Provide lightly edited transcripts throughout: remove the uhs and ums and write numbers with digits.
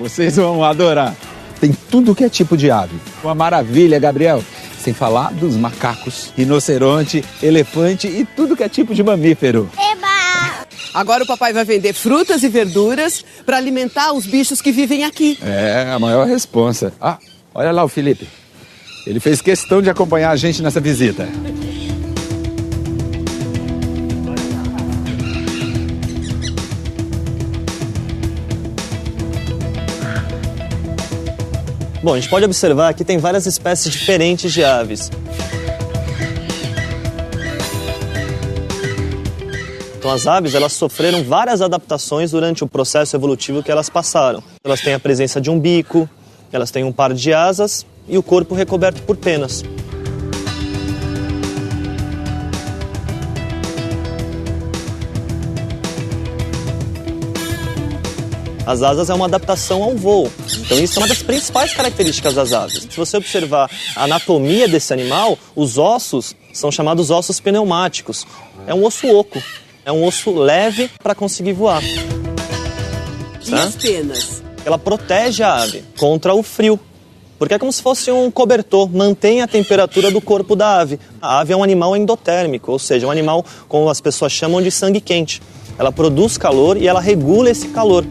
Vocês vão adorar. Tem tudo que é tipo de ave. Uma maravilha, Gabriel. Sem falar dos macacos, rinoceronte, elefante e tudo que é tipo de mamífero. Eba! Agora o papai vai vender frutas e verduras para alimentar os bichos que vivem aqui. É, a maior responsa. Ah, olha lá o Felipe. Ele fez questão de acompanhar a gente nessa visita. Bom, a gente pode observar que tem várias espécies diferentes de aves. Então as aves, elas sofreram várias adaptações durante o processo evolutivo que elas passaram. Elas têm a presença de um bico, elas têm um par de asas e o corpo recoberto por penas. As asas é uma adaptação ao voo. Então isso é uma das principais características das aves. Se você observar a anatomia desse animal, os ossos são chamados ossos pneumáticos. É um osso oco, é um osso leve para conseguir voar. E as penas? Ela protege a ave contra o frio, porque é como se fosse um cobertor, mantém a temperatura do corpo da ave. A ave é um animal endotérmico, ou seja, um animal, como as pessoas chamam, de sangue quente. Ela produz calor e ela regula esse calor.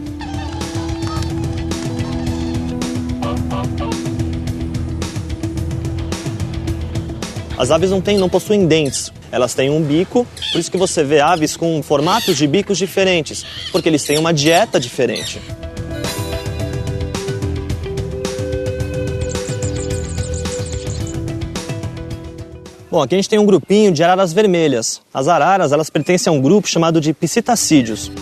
As aves não possuem dentes, elas têm um bico, por isso que você vê aves com formatos de bicos diferentes, porque eles têm uma dieta diferente. Bom, aqui a gente tem um grupinho de araras vermelhas. As araras, elas pertencem a um grupo chamado de psitacídeos.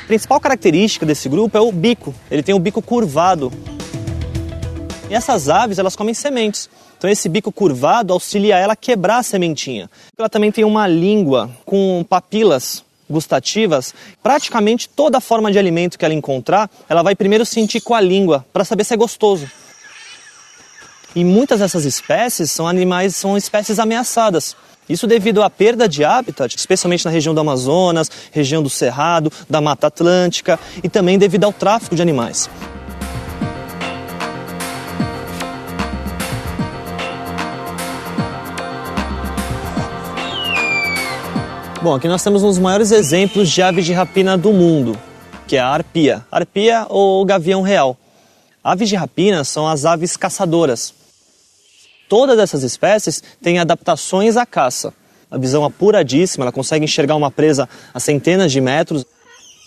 A principal característica desse grupo é o bico, ele tem o bico curvado. E essas aves, elas comem sementes. Então esse bico curvado auxilia ela a quebrar a sementinha. Ela também tem uma língua com papilas gustativas. Praticamente toda forma de alimento que ela encontrar, ela vai primeiro sentir com a língua, para saber se é gostoso. E muitas dessas espécies são espécies ameaçadas. Isso devido à perda de hábitat, especialmente na região do Amazonas, região do Cerrado, da Mata Atlântica, e também devido ao tráfico de animais. Bom, aqui nós temos um dos maiores exemplos de ave de rapina do mundo, que é a arpia. Arpia ou gavião real. Aves de rapina são as aves caçadoras. Todas essas espécies têm adaptações à caça. A visão apuradíssima, ela consegue enxergar uma presa a centenas de metros.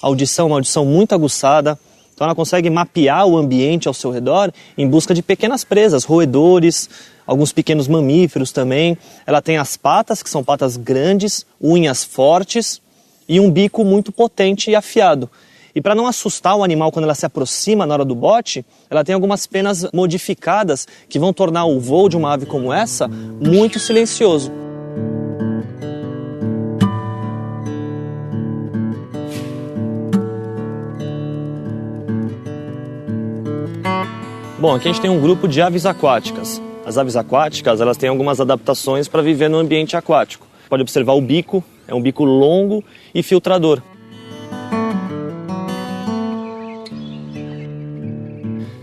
A audição é uma audição muito aguçada. Então ela consegue mapear o ambiente ao seu redor em busca de pequenas presas, roedores, alguns pequenos mamíferos também. Ela tem as patas, que são patas grandes, unhas fortes e um bico muito potente e afiado. E para não assustar o animal quando ela se aproxima na hora do bote, ela tem algumas penas modificadas que vão tornar o voo de uma ave como essa muito silencioso. Bom, aqui a gente tem um grupo de aves aquáticas. As aves aquáticas, elas têm algumas adaptações para viver no ambiente aquático. Pode observar o bico, é um bico longo e filtrador.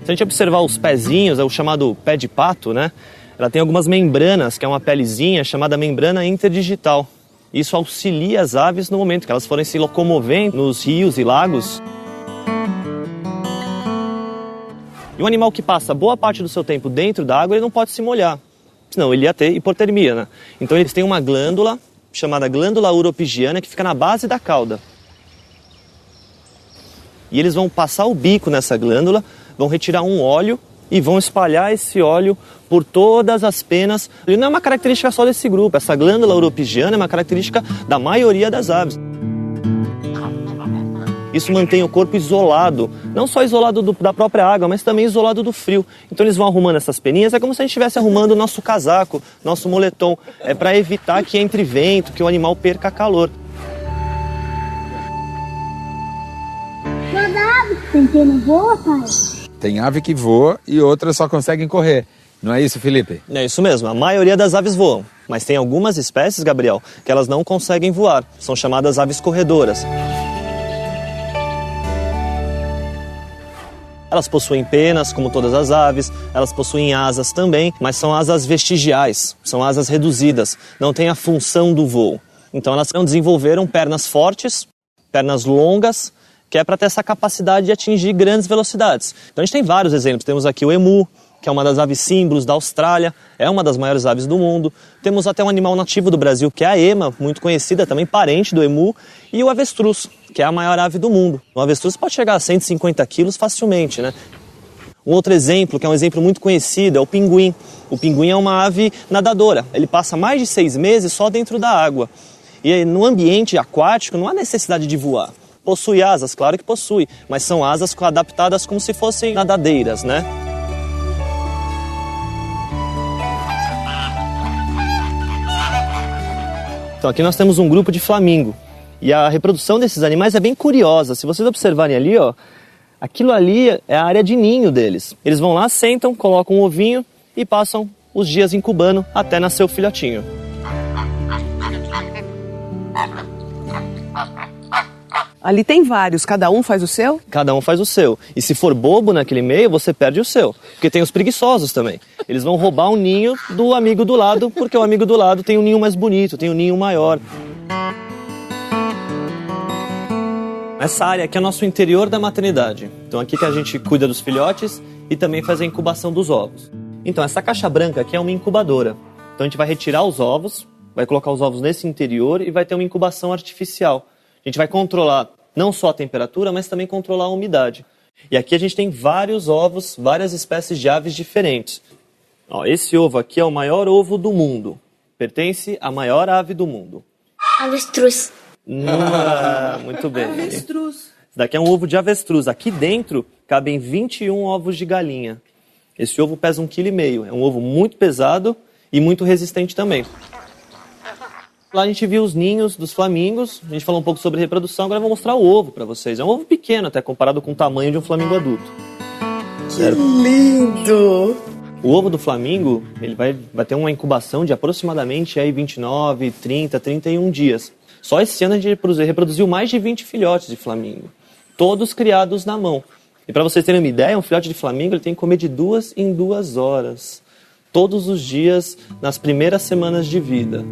Se a gente observar os pezinhos, é o chamado pé de pato, né? Ela tem algumas membranas, que é uma pelezinha chamada membrana interdigital. Isso auxilia as aves no momento que elas forem se locomovendo nos rios e lagos. E um animal que passa boa parte do seu tempo dentro da água, ele não pode se molhar, senão ele ia ter hipotermia, né? Então eles têm uma glândula chamada glândula uropigiana que fica na base da cauda. E eles vão passar o bico nessa glândula, vão retirar um óleo e vão espalhar esse óleo por todas as penas. E não é uma característica só desse grupo, essa glândula uropigiana é uma característica da maioria das aves. Isso mantém o corpo isolado, não só isolado da própria água, mas também isolado do frio. Então eles vão arrumando essas peninhas, é como se a gente estivesse arrumando o nosso casaco, nosso moletom. É para evitar que entre vento, que o animal perca calor. Toda ave que não voa, pai? Tem ave que voa e outras só conseguem correr. Não é isso, Felipe? É isso mesmo, a maioria das aves voam. Mas tem algumas espécies, Gabriel, que elas não conseguem voar. São chamadas aves corredoras. Elas possuem penas, como todas as aves, elas possuem asas também, mas são asas vestigiais, são asas reduzidas, não têm a função do voo. Então elas não desenvolveram pernas fortes, pernas longas, que é para ter essa capacidade de atingir grandes velocidades. Então a gente tem vários exemplos, temos aqui o emu, que é uma das aves símbolos da Austrália, é uma das maiores aves do mundo. Temos até um animal nativo do Brasil, que é a ema, muito conhecida, também parente do emu, e o avestruz, que é a maior ave do mundo. O avestruz pode chegar a 150 quilos facilmente, né? Um outro exemplo, que é um exemplo muito conhecido, é o pinguim. O pinguim é uma ave nadadora, ele passa mais de 6 meses só dentro da água. E no ambiente aquático não há necessidade de voar. Possui asas, claro que possui, mas são asas adaptadas como se fossem nadadeiras, né? Então aqui nós temos um grupo de flamingo. E a reprodução desses animais é bem curiosa. Se vocês observarem ali, ó, aquilo ali é a área de ninho deles. Eles vão lá, sentam, colocam um ovinho e passam os dias incubando até nascer o filhotinho. Ali tem vários, cada um faz o seu? Cada um faz o seu. E se for bobo naquele meio, você perde o seu. Porque tem os preguiçosos também. Eles vão roubar o ninho do amigo do lado, porque o amigo do lado tem um ninho mais bonito, tem um ninho maior. Essa área aqui é o nosso interior da maternidade. Então aqui que a gente cuida dos filhotes e também faz a incubação dos ovos. Então essa caixa branca aqui é uma incubadora. Então a gente vai retirar os ovos, vai colocar os ovos nesse interior e vai ter uma incubação artificial. A gente vai controlar não só a temperatura, mas também controlar a umidade. E aqui a gente tem vários ovos, várias espécies de aves diferentes. Ó, esse ovo aqui é o maior ovo do mundo. Pertence à maior ave do mundo. Avestruz. Muito bem. Avestruz. Esse daqui é um ovo de avestruz. Aqui dentro cabem 21 ovos de galinha. Esse ovo pesa 1,5 kg. É um ovo muito pesado e muito resistente também. Lá a gente viu os ninhos dos flamingos, a gente falou um pouco sobre reprodução, agora eu vou mostrar o ovo para vocês. É um ovo pequeno até, comparado com o tamanho de um flamingo adulto. Que lindo! O ovo do flamingo, ele vai ter uma incubação de aproximadamente aí 29, 30, 31 dias. Só esse ano a gente reproduziu mais de 20 filhotes de flamingo, todos criados na mão. E para vocês terem uma ideia, um filhote de flamingo ele tem que comer de 2 em 2 horas, todos os dias nas primeiras semanas de vida.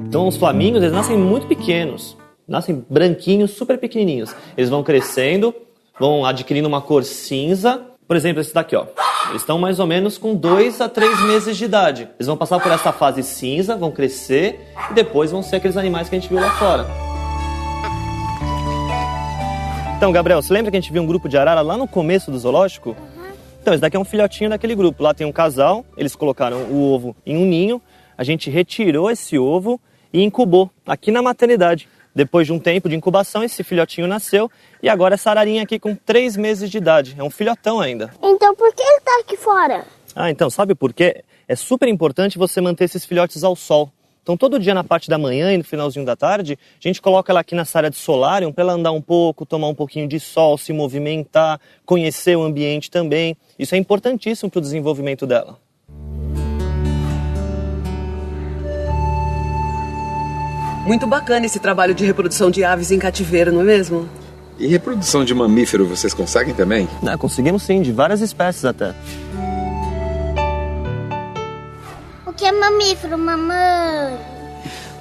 Então os flamingos, eles nascem muito pequenos, nascem branquinhos, super pequenininhos. Eles vão crescendo, vão adquirindo uma cor cinza. Por exemplo, esse daqui, ó. Eles estão mais ou menos com 2 a 3 meses de idade. Eles vão passar por essa fase cinza, vão crescer e depois vão ser aqueles animais que a gente viu lá fora. Então, Gabriel, você lembra que a gente viu um grupo de arara lá no começo do zoológico? Então, esse daqui é um filhotinho daquele grupo. Lá tem um casal, eles colocaram o ovo em um ninho, a gente retirou esse ovo e incubou aqui na maternidade. Depois de um tempo de incubação, esse filhotinho nasceu e agora essa ararinha aqui com 3 meses de idade. É um filhotão ainda. Então por que ele tá aqui fora? Então, sabe por quê? É super importante você manter esses filhotes ao sol. Então, todo dia na parte da manhã e no finalzinho da tarde, a gente coloca ela aqui nessa área de solário para ela andar um pouco, tomar um pouquinho de sol, se movimentar, conhecer o ambiente também. Isso é importantíssimo para o desenvolvimento dela. Muito bacana esse trabalho de reprodução de aves em cativeiro, não é mesmo? E reprodução de mamífero vocês conseguem também? Conseguimos sim, de várias espécies até. O que é mamífero, mamãe?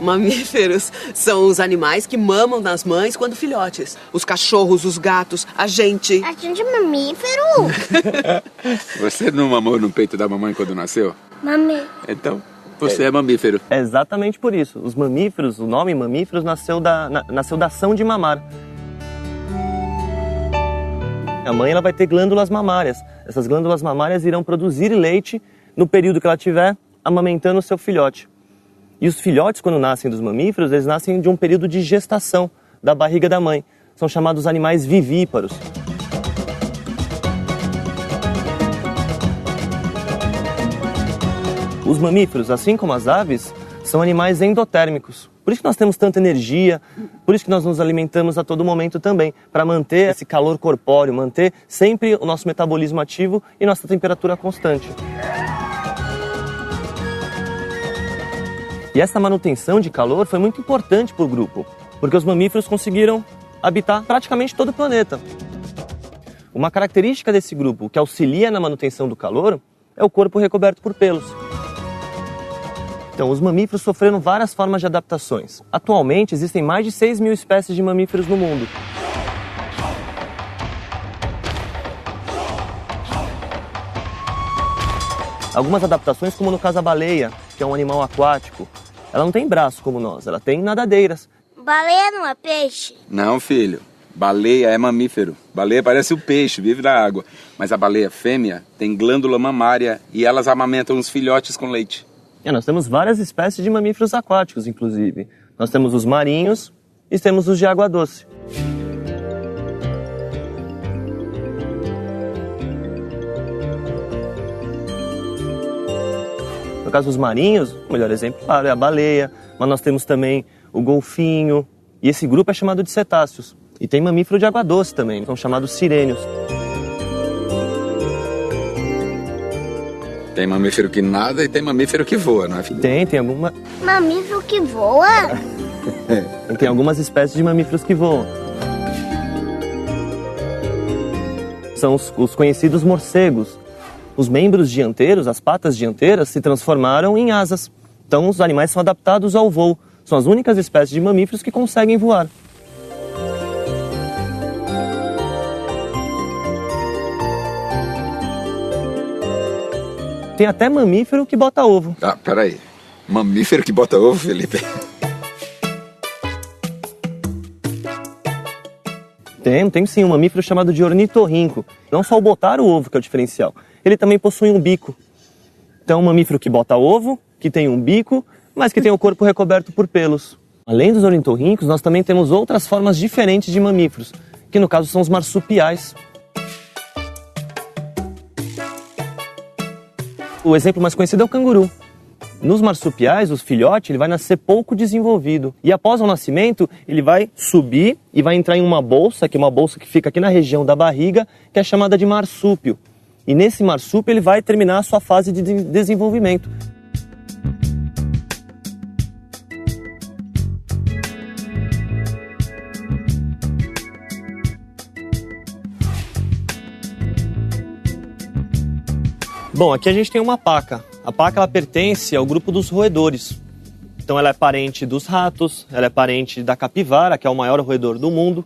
Mamíferos são os animais que mamam nas mães quando filhotes. Os cachorros, os gatos, a gente. A gente é mamífero? Você não mamou no peito da mamãe quando nasceu? Mamãe. Então, você é mamífero. É exatamente por isso. Os mamíferos, o nome mamíferos nasceu da ação de mamar. A mãe ela vai ter glândulas mamárias. Essas glândulas mamárias irão produzir leite no período que ela estiver amamentando o seu filhote. E os filhotes, quando nascem dos mamíferos, eles nascem de um período de gestação da barriga da mãe. São chamados animais vivíparos. Os mamíferos, assim como as aves, são animais endotérmicos. Por isso que nós temos tanta energia, por isso que nós nos alimentamos a todo momento também, para manter esse calor corpóreo, manter sempre o nosso metabolismo ativo e nossa temperatura constante. E essa manutenção de calor foi muito importante para o grupo, porque os mamíferos conseguiram habitar praticamente todo o planeta. Uma característica desse grupo que auxilia na manutenção do calor é o corpo recoberto por pelos. Então, os mamíferos sofreram várias formas de adaptações. Atualmente, existem mais de 6.000 espécies de mamíferos no mundo. Algumas adaptações, como no caso a baleia, que é um animal aquático, ela não tem braço como nós, ela tem nadadeiras. Baleia não é peixe? Não, filho. Baleia é mamífero. Baleia parece o peixe, vive na água. Mas a baleia fêmea tem glândula mamária e elas amamentam os filhotes com leite. Nós temos várias espécies de mamíferos aquáticos, inclusive. Nós temos os marinhos e temos os de água doce. No caso dos marinhos, o melhor exemplo, claro, é a baleia, mas nós temos também o golfinho, e esse grupo é chamado de cetáceos. E tem mamífero de água doce também, são chamados sirênios. Tem mamífero que nada e tem mamífero que voa, não é, filho? Tem alguma... Mamífero que voa? Tem algumas espécies de mamíferos que voam. São os conhecidos morcegos. Os membros dianteiros, as patas dianteiras, se transformaram em asas. Então os animais são adaptados ao voo. São as únicas espécies de mamíferos que conseguem voar. Tem até mamífero que bota ovo. Ah, peraí. Mamífero que bota ovo, Felipe? Tem sim um mamífero chamado de ornitorrinco. Não só o botar o ovo que é o diferencial, ele também possui um bico. Então um mamífero que bota ovo, que tem um bico, mas que tem o corpo recoberto por pelos. Além dos ornitorrincos, nós também temos outras formas diferentes de mamíferos, que no caso são os marsupiais. O exemplo mais conhecido é o canguru. Nos marsupiais, o filhote ele vai nascer pouco desenvolvido. E após o nascimento, ele vai subir e vai entrar em uma bolsa, que é uma bolsa que fica aqui na região da barriga, que é chamada de marsúpio. E nesse marsúpio ele vai terminar a sua fase de desenvolvimento. Bom, aqui a gente tem uma paca. A paca ela pertence ao grupo dos roedores. Então ela é parente dos ratos, ela é parente da capivara, que é o maior roedor do mundo.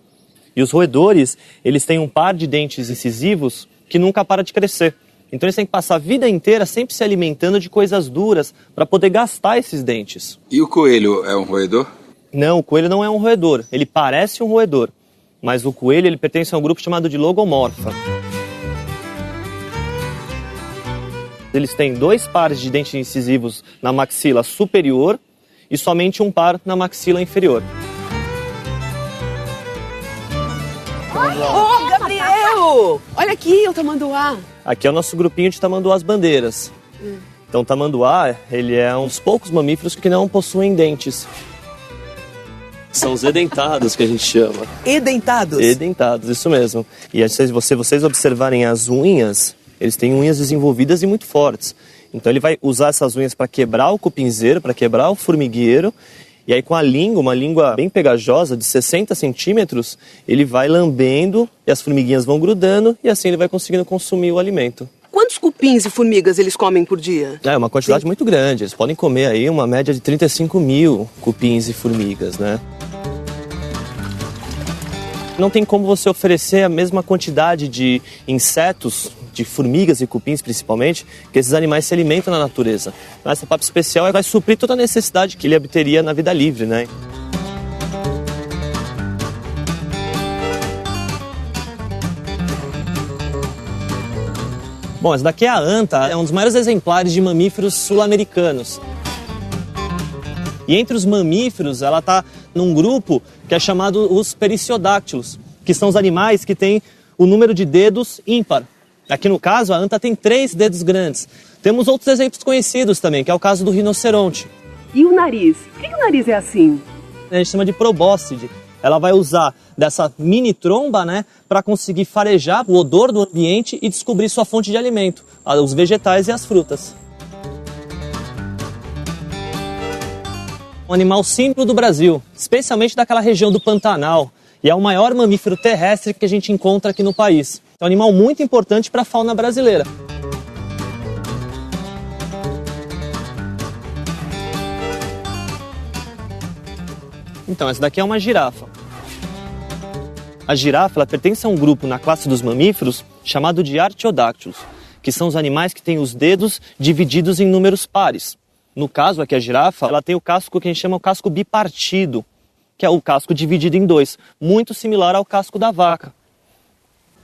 E os roedores, eles têm um par de dentes incisivos que nunca para de crescer. Então eles têm que passar a vida inteira sempre se alimentando de coisas duras para poder gastar esses dentes. E o coelho é um roedor? Não, o coelho não é um roedor. Ele parece um roedor. Mas o coelho ele pertence a um grupo chamado de logomorfa. Eles têm 2 pares de dentes incisivos na maxila superior e somente um par na maxila inferior. Ô, Gabriel! Olha aqui o tamanduá. Aqui é o nosso grupinho de tamanduás bandeiras. Então o tamanduá, ele é um dos poucos mamíferos que não possuem dentes. São os edentados que a gente chama. Edentados? Edentados, isso mesmo. E se vocês observarem as unhas, eles têm unhas desenvolvidas e muito fortes. Então ele vai usar essas unhas para quebrar o cupinzeiro, para quebrar o formigueiro. E aí com a língua, uma língua bem pegajosa, de 60 centímetros, ele vai lambendo e as formiguinhas vão grudando e assim ele vai conseguindo consumir o alimento. Quantos cupins e formigas eles comem por dia? É uma quantidade muito grande. Eles podem comer aí uma média de 35.000 cupins e formigas, né? Não tem como você oferecer a mesma quantidade de insetos, de formigas e cupins principalmente, que esses animais se alimentam na natureza. Essa papa especial vai suprir toda a necessidade que ele obteria na vida livre, né? Bom, essa daqui é a anta, é um dos maiores exemplares de mamíferos sul-americanos. E entre os mamíferos, ela está num grupo que é chamado os periciodáctilos, que são os animais que têm o número de dedos ímpar. Aqui no caso, a anta tem 3 dedos grandes. Temos outros exemplos conhecidos também, que é o caso do rinoceronte. E o nariz? Por que o nariz é assim? A gente chama de probóscide. Ela vai usar dessa mini tromba, né, para conseguir farejar o odor do ambiente e descobrir sua fonte de alimento, os vegetais e as frutas. Um animal símbolo do Brasil, especialmente daquela região do Pantanal. E é o maior mamífero terrestre que a gente encontra aqui no país. É um animal muito importante para a fauna brasileira. Então, essa daqui é uma girafa. A girafa ela pertence a um grupo na classe dos mamíferos chamado de Artiodactylus, que são os animais que têm os dedos divididos em números pares. No caso aqui, a girafa ela tem o casco que a gente chama o casco bipartido, que é o casco dividido em dois, muito similar ao casco da vaca.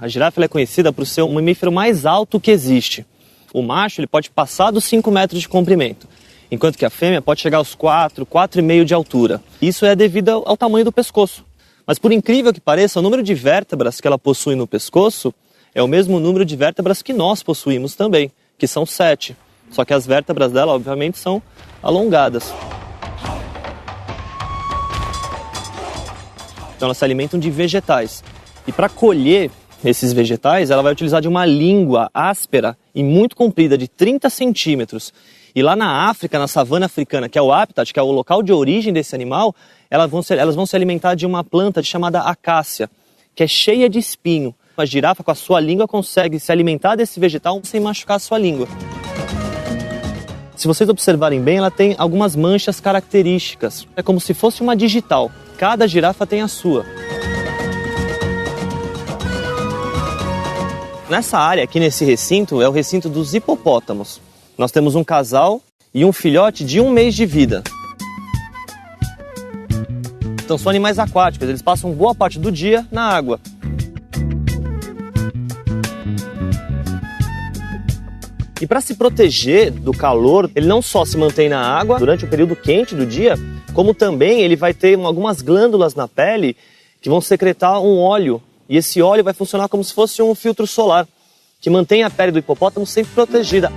A girafa ela é conhecida por ser o mamífero mais alto que existe. O macho ele pode passar dos 5 metros de comprimento, enquanto que a fêmea pode chegar aos 4, 4,5 de altura. Isso é devido ao tamanho do pescoço. Mas por incrível que pareça, o número de vértebras que ela possui no pescoço é o mesmo número de vértebras que nós possuímos também, que são 7. Só que as vértebras dela, obviamente, são alongadas. Então elas se alimentam de vegetais. E para colher esses vegetais, ela vai utilizar de uma língua áspera e muito comprida, de 30 centímetros. E lá na África, na savana africana, que é o habitat, que é o local de origem desse animal, elas vão se alimentar de uma planta chamada acácia, que é cheia de espinho. A girafa, com a sua língua, consegue se alimentar desse vegetal sem machucar a sua língua. Se vocês observarem bem, ela tem algumas manchas características. É como se fosse uma digital. Cada girafa tem a sua. Nessa área, aqui nesse recinto, é o recinto dos hipopótamos. Nós temos um casal e um filhote de 1 mês de vida. Então são animais aquáticos, eles passam boa parte do dia na água. E para se proteger do calor, ele não só se mantém na água durante o período quente do dia, como também ele vai ter algumas glândulas na pele que vão secretar um óleo. E esse óleo vai funcionar como se fosse um filtro solar, que mantém a pele do hipopótamo sempre protegida.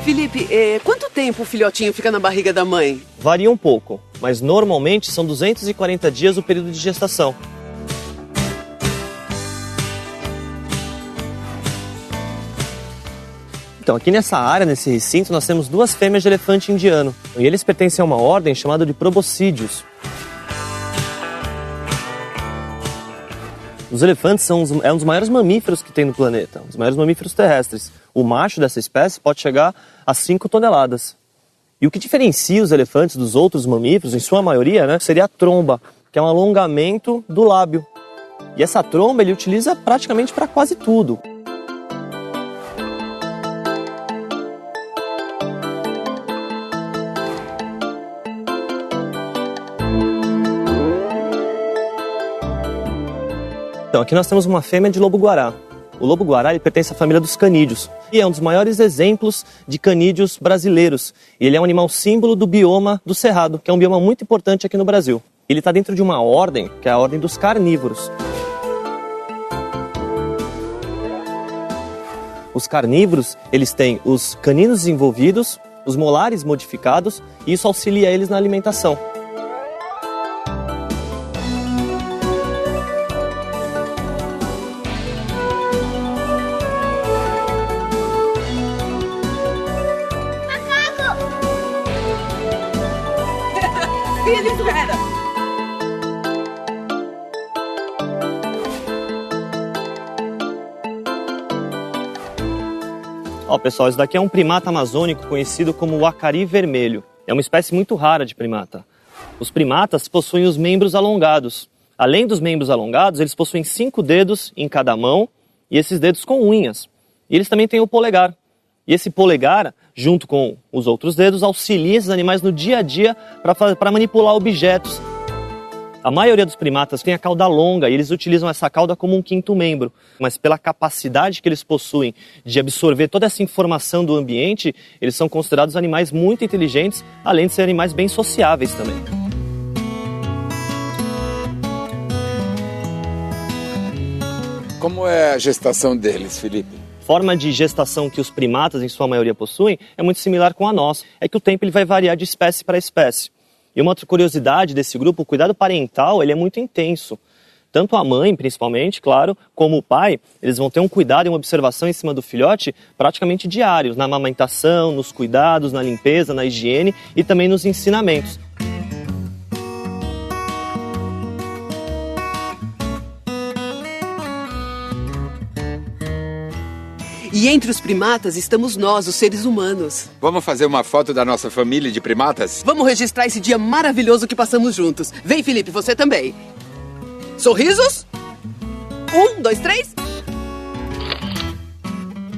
Felipe, quanto tempo o filhotinho fica na barriga da mãe? Varia um pouco, mas normalmente são 240 dias o período de gestação. Então, aqui nessa área, nesse recinto, nós temos 2 fêmeas de elefante indiano. E eles pertencem a uma ordem chamada de proboscídeos. Os elefantes são um dos maiores mamíferos que tem no planeta, os maiores mamíferos terrestres. O macho dessa espécie pode chegar a 5 toneladas. E o que diferencia os elefantes dos outros mamíferos, em sua maioria, né, seria a tromba, que é um alongamento do lábio. E essa tromba ele utiliza praticamente para quase tudo. Então, aqui nós temos uma fêmea de lobo-guará. O lobo-guará ele pertence à família dos canídeos e é um dos maiores exemplos de canídeos brasileiros. Ele é um animal símbolo do bioma do Cerrado, que é um bioma muito importante aqui no Brasil. Ele está dentro de uma ordem, que é a ordem dos carnívoros. Os carnívoros, eles têm os caninos desenvolvidos, os molares modificados e isso auxilia eles na alimentação. Ó, pessoal, isso daqui é um primata amazônico conhecido como o acari vermelho. É uma espécie muito rara de primata. Os primatas possuem os membros alongados. Além dos membros alongados, eles possuem 5 dedos em cada mão e esses dedos com unhas. E eles também têm o polegar. E esse polegar, junto com os outros dedos, auxilia esses animais no dia a dia para manipular objetos. A maioria dos primatas tem a cauda longa e eles utilizam essa cauda como um 5º membro. Mas pela capacidade que eles possuem de absorver toda essa informação do ambiente, eles são considerados animais muito inteligentes, além de ser animais bem sociáveis também. Como é a gestação deles, Felipe? A forma de gestação que os primatas, em sua maioria, possuem é muito similar com a nossa. É que o tempo ele vai variar de espécie para espécie. E uma outra curiosidade desse grupo, o cuidado parental, ele é muito intenso. Tanto a mãe, principalmente, claro, como o pai, eles vão ter um cuidado e uma observação em cima do filhote praticamente diários, na amamentação, nos cuidados, na limpeza, na higiene e também nos ensinamentos. E entre os primatas estamos nós, os seres humanos. Vamos fazer uma foto da nossa família de primatas? Vamos registrar esse dia maravilhoso que passamos juntos. Vem, Felipe, você também. Sorrisos? 1, 2, 3.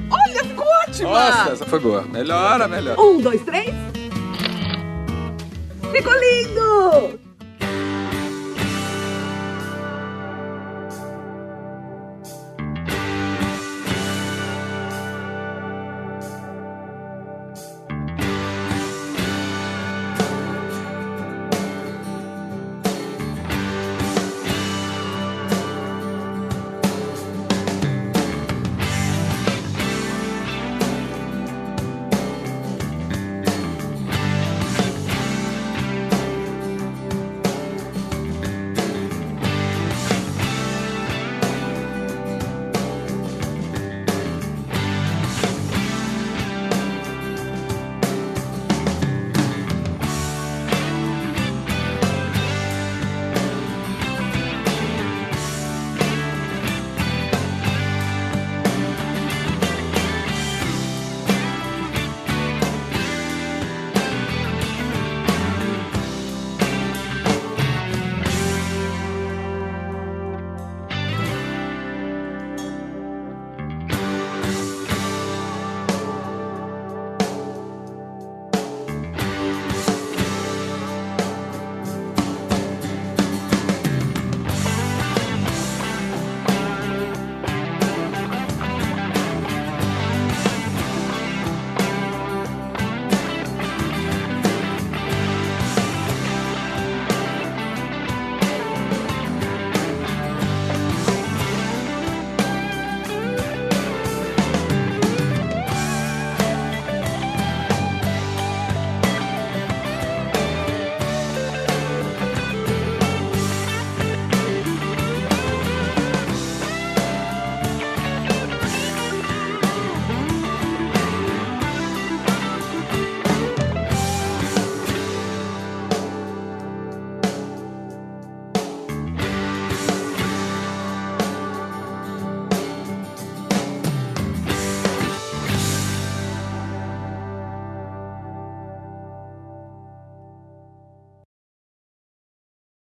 Olha, ficou ótima! Nossa, essa foi boa. Melhora. 1, 2, 3. Ficou lindo!